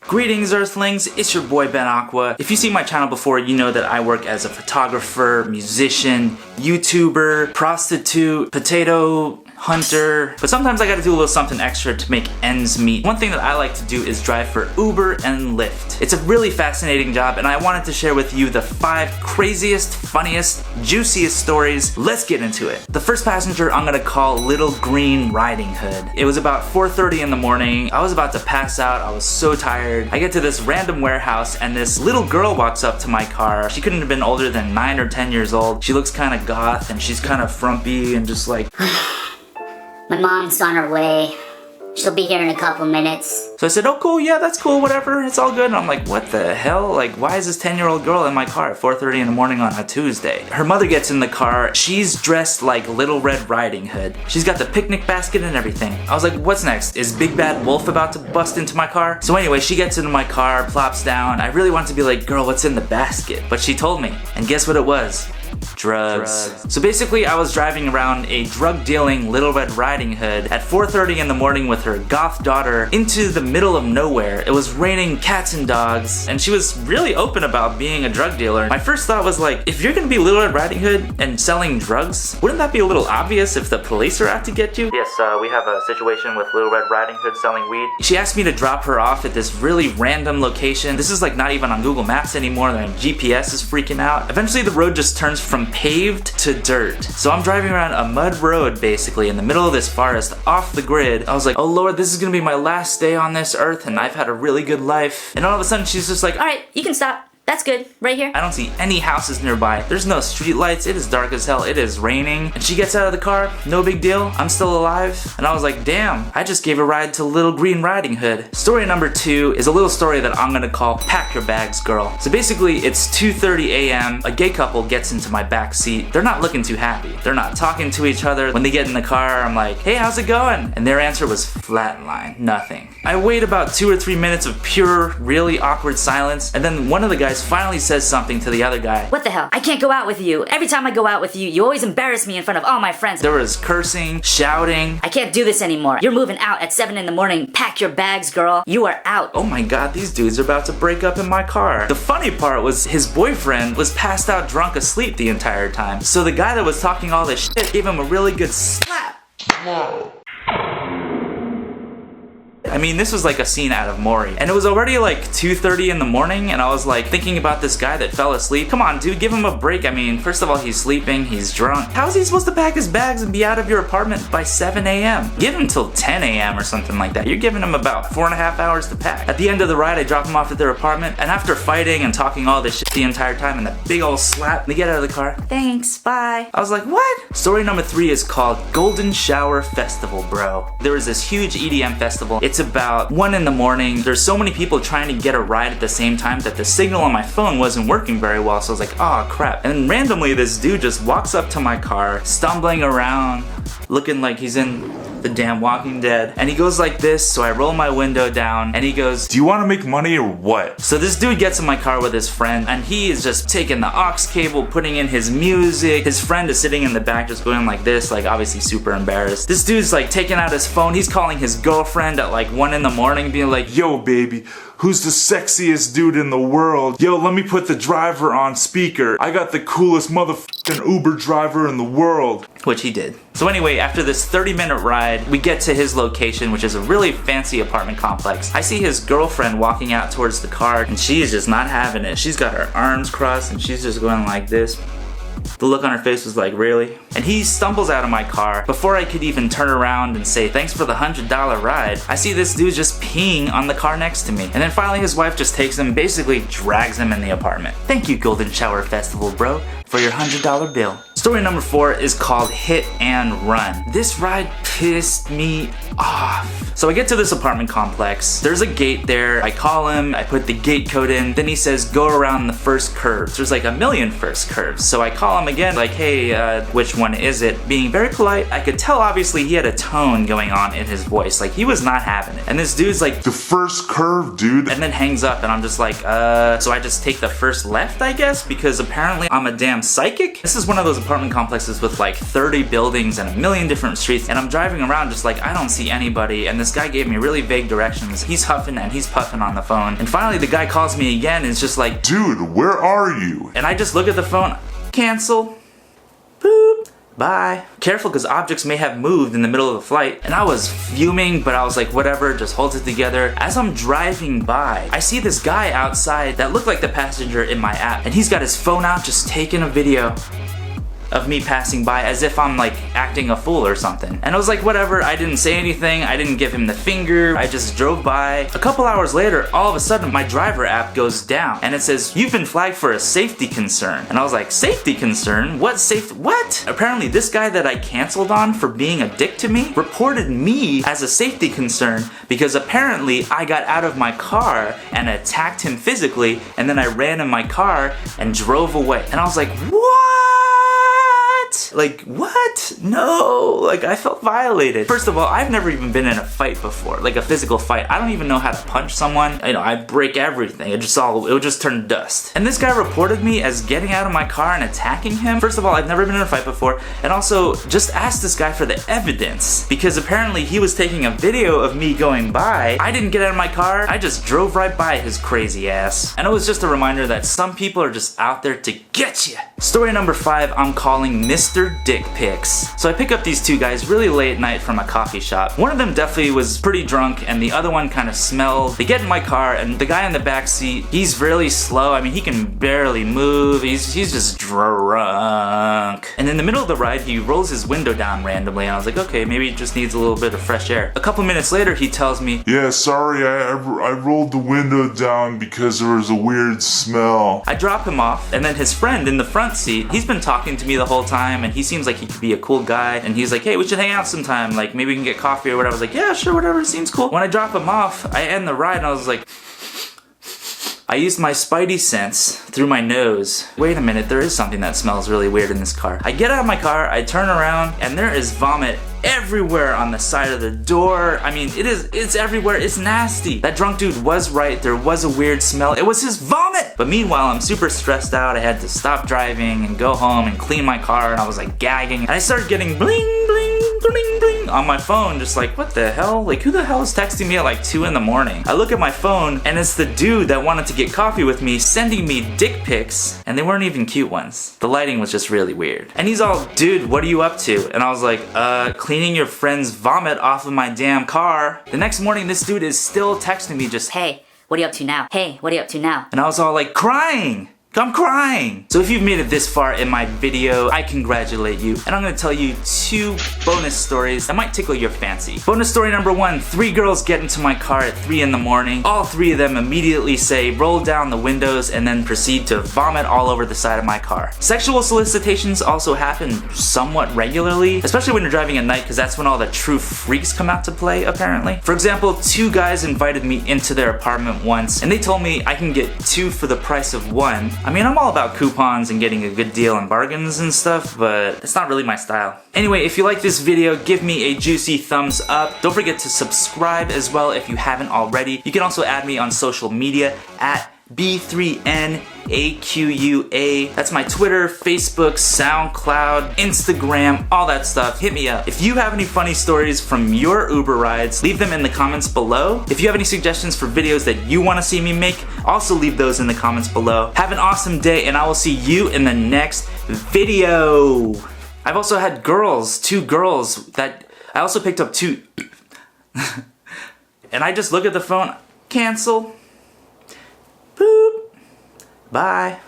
Greetings Earthlings, it's your boy Ben Aqua. If you see my channel before, you know that I work as a photographer, musician, YouTuber, prostitute, potato hunter, but sometimes I gotta do a little something extra to make ends meet. One thing that I like to do is drive for Uber and Lyft. It's a really fascinating job and I wanted to share with you the 5 craziest, funniest, juiciest stories. Let's get into it. The first passenger I'm gonna call Lil Red Riding Hood. It was about 4:30 in the morning. I was about to pass out. I was so tired. I get to this random warehouse and this little girl walks up to my car. She couldn't have been older than 9 or 10 years old. She looks kind of goth and she's kind of frumpy and just like my mom's on her way. She'll be here in a couple minutes. So I said, oh cool, yeah, that's cool, whatever, it's all good. And I'm like, what the hell? Like, why is this 10-year-old girl in my car at 4:30 in the morning on a Tuesday? Her mother gets in the car. She's dressed like Lil Red Riding Hood. She's got the picnic basket and everything. I was like, what's next? Is Big Bad Wolf about to bust into my car? So anyway, she gets into my car, plops down. I really wanted to be like, girl, what's in the basket? But she told me, and guess what it was? Drugs. So basically I was driving around a drug dealing Lil Red Riding Hood at 4:30 in the morning with her goth daughter into the middle of nowhere. It was raining cats and dogs and she was really open about being a drug dealer. My first thought was like, if you're gonna be Lil Red Riding Hood and selling drugs, wouldn't that be a little obvious if the police are out to get you? Yes, we have a situation with Lil Red Riding Hood selling weed. She asked me to drop her off at this really random location. This is like not even on Google Maps anymore. My GPS is freaking out. Eventually the road just turns from paved to dirt. So I'm driving around a mud road basically in the middle of this forest off the grid. I was like, oh Lord, this is gonna be my last day on this earth and I've had a really good life. And all of a sudden she's just like, Alright, you can stop. That's good, right here. I don't see any houses nearby. There's no street lights. It is dark as hell. It is raining. And she gets out of the car. No big deal. I'm still alive. And I was like, damn, I just gave a ride to Lil Red Riding Hood. Story number 2 is a little story that I'm gonna call Pack Your Bags Girl. So basically, it's 2:30 a.m. A gay couple gets into my back seat. They're not looking too happy. They're not talking to each other. When they get in the car, I'm like, hey, how's it going? And their answer was flatline, nothing. I wait about 2 or 3 minutes of pure, really awkward silence. And then one of the guys finally says something to the other guy. What the hell? I can't go out with you. Every time I go out with you, you always embarrass me in front of all my friends. There was cursing, shouting. I can't do this anymore. You're moving out at 7 in the morning. Pack your bags, girl. You are out. Oh my god, these dudes are about to break up in my car. The funny part was his boyfriend was passed out drunk asleep the entire time. So the guy that was talking all this shit gave him a really good slap. I mean, this was like a scene out of Maury. And it was already like 2:30 in the morning and I was like thinking about this guy that fell asleep. Come on, dude, give him a break. I mean, first of all, he's sleeping, he's drunk. How is he supposed to pack his bags and be out of your apartment by 7 a.m.? Give him till 10 a.m. or something like that. You're giving him about 4.5 hours to pack. At the end of the ride, I drop him off at their apartment and after fighting and talking all this shit the entire time and that big old slap, they get out of the car. Thanks, bye. I was like, what? Story number 3 is called Golden Shower Festival, bro. There was this huge EDM festival. It's about 1 in the morning. There's so many people trying to get a ride at the same time that the signal on my phone wasn't working very well, so I was like, oh crap. And then randomly this dude just walks up to my car, stumbling around, looking like he's in the damn Walking Dead. And he goes like this, so I roll my window down and he goes, do you want to make money or what? So this dude gets in my car with his friend and he is just taking the aux cable, putting in his music. His friend is sitting in the back just going like this, like obviously super embarrassed. This dude's like taking out his phone. He's calling his girlfriend at like 1 in the morning being like, yo baby, who's the sexiest dude in the world? Yo, let me put the driver on speaker. I got the coolest motherfucking Uber driver in the world. Which he did. So anyway, after this 30-minute ride, we get to his location, which is a really fancy apartment complex. I see his girlfriend walking out towards the car and she is just not having it. She's got her arms crossed and she's just going like this. The look on her face was like, really? And he stumbles out of my car. Before I could even turn around and say, thanks for the $100 ride, I see this dude just peeing on the car next to me. And then finally his wife just takes him, basically drags him in the apartment. Thank you, Golden Shower Festival, bro, for your $100 bill. Story number 4 is called Hit and Run. This ride pissed me off. So I get to this apartment complex. There's a gate there. I call him, I put the gate code in, then he says go around the first curve. There's like a million first curves. So I call him again, like, hey, which one is it? Being very polite, I could tell obviously he had a tone going on in his voice. Like he was not having it. And this dude's like, the first curve, dude. And then hangs up and I'm just like, so I just take the first left, I guess? Because apparently I'm a damn psychic? This is one of those apartment complexes with like 30 buildings and a million different streets. And I'm driving around just like, I don't see see anybody, and this guy gave me really vague directions. He's huffing and he's puffing on the phone, and finally the guy calls me again and is just like, dude, where are you? and I just look at the phone, cancel, boop, bye. Careful, because objects may have moved in the middle of the flight. And I was fuming, but I was like, whatever, just hold it together. As I'm driving by, I see this guy outside that looked like the passenger in my app, and he's got his phone out just taking a video of me passing by as if I'm like acting a fool or something. And I was like, whatever, I didn't say anything, I didn't give him the finger, I just drove by. A couple hours later, all of a sudden my driver app goes down and it says, you've been flagged for a safety concern. And I was like, safety concern? What safety? What? Apparently this guy that I canceled on for being a dick to me reported me as a safety concern because apparently I got out of my car and attacked him physically, and then I ran in my car and drove away. And I was like, what? Like, what? No, like I felt violated. First of all, I've never even been in a fight before, like a physical fight. I don't even know how to punch someone. You know, I break everything. It would just turn to dust. And this guy reported me as getting out of my car and attacking him. First of all, I've never been in a fight before, and also just asked this guy for the evidence because apparently he was taking a video of me going by. I didn't get out of my car. I just drove right by his crazy ass. And it was just a reminder that some people are just out there to get you. Story number 5, I'm calling Mr. Dick Pics. So I pick up these two guys really late at night from a coffee shop. One of them definitely was pretty drunk and the other one kind of smelled. They get in my car and the guy in the back seat, he's really slow. I mean, he can barely move. He's just drunk. And in the middle of the ride, he rolls his window down randomly and I was like, okay, maybe he just needs a little bit of fresh air. A couple minutes later, he tells me, yeah, sorry, I rolled the window down because there was a weird smell. I drop him off, and then his friend in the front seat, he's been talking to me the whole time and he seems like he could be a cool guy, and he's like, hey, we should hang out sometime, like maybe we can get coffee or whatever. I was like, yeah, sure, whatever, seems cool. When I drop him off, I end the ride and I was like, I used my spidey sense through my nose. Wait a minute, there is something that smells really weird in this car. I get out of my car, I turn around, and there is vomit everywhere on the side of the door. I mean, it's everywhere, it's nasty. That drunk dude was right, there was a weird smell. It was his vomit! But meanwhile, I'm super stressed out. I had to stop driving and go home and clean my car, and I was like gagging. And I started getting bling, bling, bling, bling on my phone, just like, what the hell? Like, who the hell is texting me at like 2 in the morning? I look at my phone, and it's the dude that wanted to get coffee with me sending me dick pics, and they weren't even cute ones. The lighting was just really weird. And he's all, dude, what are you up to? And I was like, cleaning your friend's vomit off of my damn car. The next morning, this dude is still texting me just, Hey, what are you up to now? Hey, what are you up to now? and I was all like, crying! I'm crying! So if you've made it this far in my video, I congratulate you. And I'm gonna tell you 2 bonus stories that might tickle your fancy. Bonus story number 1, 3 girls get into my car at 3 in the morning. All 3 of them immediately say, roll down the windows, and then proceed to vomit all over the side of my car. Sexual solicitations also happen somewhat regularly, especially when you're driving at night, because that's when all the true freaks come out to play, apparently. For example, 2 guys invited me into their apartment once, and they told me I can get 2 for the price of 1. I mean, I'm all about coupons and getting a good deal and bargains and stuff, but it's not really my style. Anyway, if you like this video, give me a juicy thumbs up. Don't forget to subscribe as well if you haven't already. You can also add me on social media at B3NAQUA. That's my Twitter, Facebook, SoundCloud, Instagram, all that stuff. Hit me up. If you have any funny stories from your Uber rides, leave them in the comments below. If you have any suggestions for videos that you want to see me make, also leave those in the comments below. Have an awesome day, and I will see you in the next video. I've also had girls, 2 girls that I also picked up 2. And I just look at the phone, cancel. Boop. Bye.